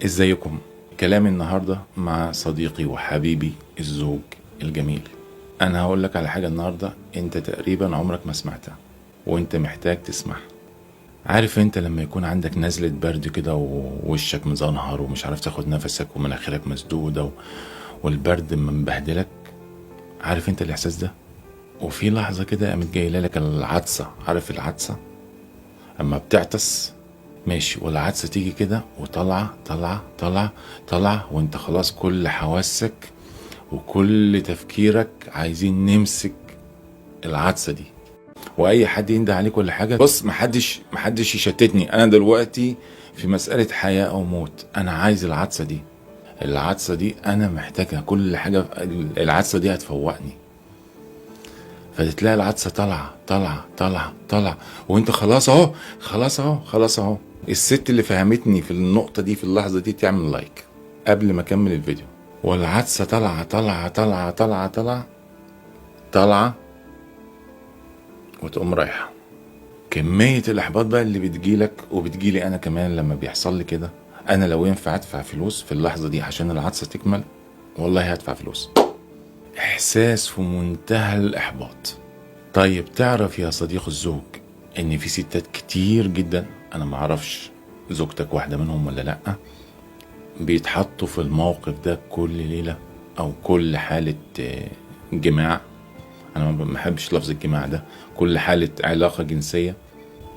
ازيكم؟ كلامي النهاردة مع صديقي وحبيبي الزوج الجميل. انا هقول لك على حاجة النهاردة انت تقريبا عمرك ما سمعتها وانت محتاج تسمعها. عارف انت لما يكون عندك نزلة برد كده ووشك مزنهر ومش عارف تاخد نفسك ومناخيرك مسدودة والبرد مبهدلك؟ عارف انت الاحساس ده؟ وفي لحظة كده قامت جاية لك العطسة. عارف العطسة اما بتعطس؟ ماشي، والعدسة تيجي كده وطلع طلع طلع طلع، وانت خلاص كل حواسك وكل تفكيرك عايزين نمسك العدسة دي. واي حد ينده عليك ولا حاجة، بص، محدش يشتتني، انا دلوقتي في مسألة حياة او موت، انا عايز العدسة دي. العدسة دي انا محتاجها، كل حاجة العدسة دي هتفوقني. فتلاقي العدسة طالعة طالعة طالعة طالعة، وانت خلاص اهو خلاص اهو خلاص اهو. الست اللي فهمتني في النقطة دي في اللحظة دي تعمل لايك قبل ما اكمل الفيديو. والعدسة طالعة طالعة طالعة طالعة طالعة طالعة، وتقوم رايحة. كمية الإحباط بقى اللي بتجيلك وبتجيلي أنا كمان لما بيحصل لي كده. أنا لو ينفع أدفع فلوس في اللحظة دي عشان العدسة تكمل، والله هدفع فلوس. إحساس في منتهى الإحباط. طيب تعرف يا صديق الزوج ان في ستات كتير جدا، انا معرفش زوجتك واحدة منهم ولا لأ، بيتحطوا في الموقف ده كل ليلة او كل حالة جماع. انا ما بحبش لفظ الجماع ده، كل حالة علاقة جنسية.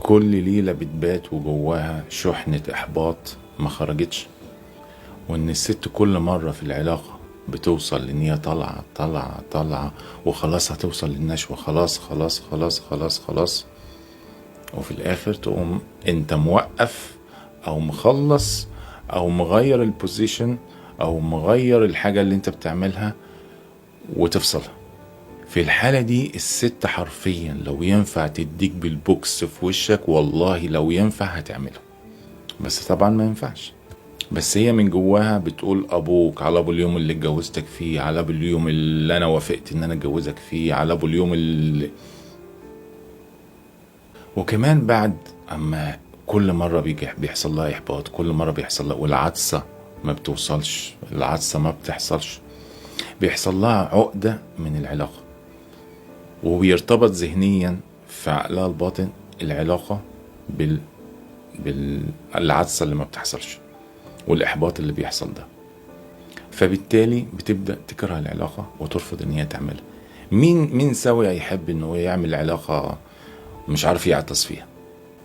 كل ليلة بتبات وجواها شحنة احباط ما خرجتش، وان الست كل مرة في العلاقة بتوصل ان هي طالعة طالعة طالعة وخلاص هتوصل للنشوة، خلاص خلاص خلاص خلاص خلاص، وفي الاخر تقوم انت موقف او مخلص او مغير البوزيشن او مغير الحاجة اللي انت بتعملها وتفصلها. في الحالة دي الست حرفيا لو ينفع تديك بالبوكس في وشك، والله لو ينفع هتعمله، بس طبعا ما ينفعش. بس هي من جواها بتقول ابوك، على ابو اليوم اللي اتجوزتك فيه، على ابو اليوم اللي انا وافقت ان انا اتجوزك فيه، على ابو اليوم اللي. وكمان بعد اما كل مرة بيحصل لها احباط، كل مرة بيحصل لها والعدسة ما بتوصلش، العدسة ما بتحصلش، بيحصل لها عقدة من العلاقة، وبيرتبط ذهنيا في عقلها الباطن العلاقة بالعدسة اللي ما بتحصلش والاحباط اللي بيحصل ده. فبالتالي بتبدأ تكره العلاقة وترفض ان هي تعملها. مين سوي يحب انه يعمل علاقة مش عارف يعطس فيها؟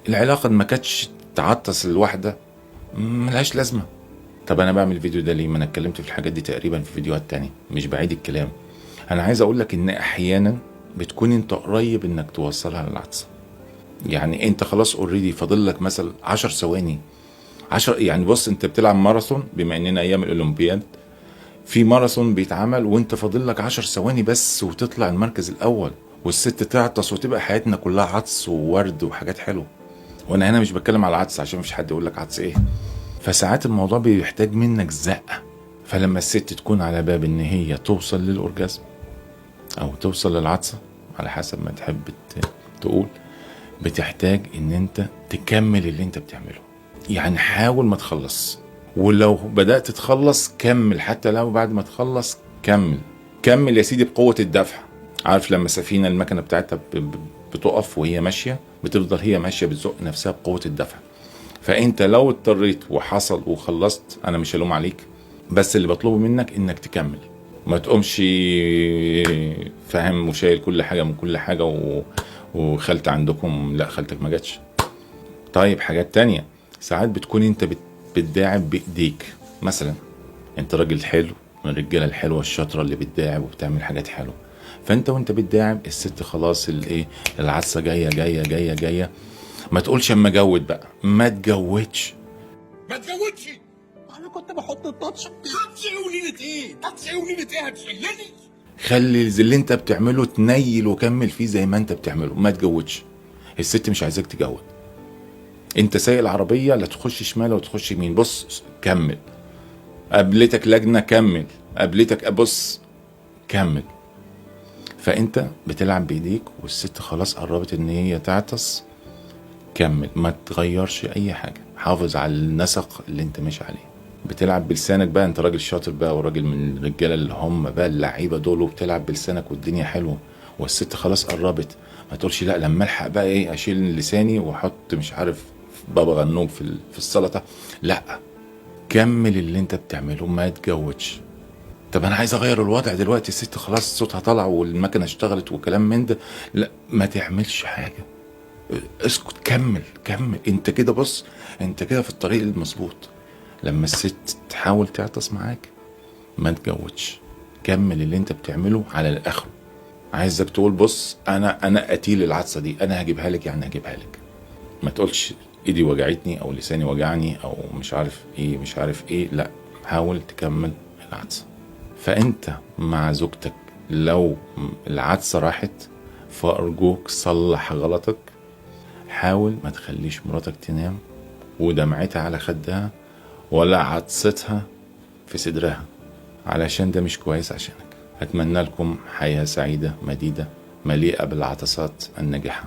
العلاقة ما كانتش تعطس الواحدة ملهاش لازمة. طب انا بعمل فيديو ده ليه؟ ما انا اتكلمت في الحاجات دي تقريبا في فيديوهات تانية، مش بعيد الكلام. انا عايز اقول لك ان احيانا بتكون انت قريب انك توصلها للعطسة. يعني انت خلاص اوريدي فاضل لك مثلا 10 ثواني، 10 يعني. بص، انت بتلعب ماراثون، بما اننا ايام الاولمبياد في ماراثون بيتعمل، وانت فاضل لك 10 ثواني بس وتطلع المركز الاول، والست تعطس وتبقى حياتنا كلها عطس وورد وحاجات حلوه. وانا هنا مش بتكلم على عطس عشان مفيش حد يقول لك عطس ايه. فساعات الموضوع بيحتاج منك زقه. فلما الست تكون على باب ان هي توصل للاورجازم او توصل للعطسه على حسب ما تحب تقول، بتحتاج ان انت تكمل اللي انت بتعمله. يعني حاول ما تخلص، ولو بدأت تخلص كمل، حتى لو بعد ما تخلص كمل. كمل يا سيدي بقوة الدفع. عارف لما سفينة المكنة بتاعتها بتقف وهي ماشية، بتفضل هي ماشية بتزق نفسها بقوة الدفع. فانت لو اضطريت وحصل وخلصت، انا مش هلوم عليك، بس اللي بطلبه منك انك تكمل. ما تقومش فاهم وشايل كل حاجة من كل حاجة وخالت عندكم، لا خالتك ما جاتش. طيب حاجات تانية، ساعات بتكون انت بتداعب بايديك مثلا. انت راجل حلو من الرجاله الحلوه الشاطره اللي بتداعب وبتعمل حاجات حلوه، فانت وانت بتداعب الست خلاص الايه العدسه جايه جايه جايه جايه. ما تقولش اما جود بقى، ما تجودش. ما تجودش. انا كنت بحط التاتش. تاتش ايه وليله ايه؟ تاتش ايه وليله ايه؟ هتشلني. خلي اللي انت بتعمله تنيل وكمل فيه زي ما انت بتعمله، ما تجودش. الست مش عايزاك تجود. انت سايق العربيه، لا تخش شمال ولا تخش يمين، بص كمل. قابلتك لجنه، كمل. قابلتك بص كمل. فانت بتلعب بايديك والست خلاص قربت ان هي تعطس، كمل، ما تغيرش اي حاجه، حافظ على النسق اللي انت ماشي عليه. بتلعب بلسانك بقى، انت راجل شاطر بقى وراجل من الرجاله اللي هم بقى اللعيبه دول، وبتلعب بلسانك والدنيا حلوه والست خلاص قربت، ما تقولش لا لما الحق بقى ايه اشيل لساني واحط مش عارف بابا غنوج في السلطه. لا، كمل اللي انت بتعمله، ما تجودش. طب انا عايز اغير الوضع دلوقتي، الست خلاص صوتها طلع والمكنه اشتغلت وكلام من ده. لا، ما تعملش حاجه، اسكت، كمل كمل. انت كده بص، انت كده في الطريق المظبوط. لما الست تحاول تعطس معاك ما تجودش، كمل اللي انت بتعمله على الاخر. عايزك تقول بص انا قتيل العطسه دي، انا هجيبها لك، يعني هجيبها لك. ما تقولش ايدي وجعتني او لساني وجعني او مش عارف ايه مش عارف ايه، لا، حاول تكمل العطسه. فانت مع زوجتك لو العطسه راحت فارجوك صلح غلطك. حاول ما تخليش مراتك تنام ودمعتها على خدها ولا عطستها في صدرها، علشان ده مش كويس عشانك. أتمنى لكم حياة سعيدة مديدة مليئة بالعطسات الناجحة.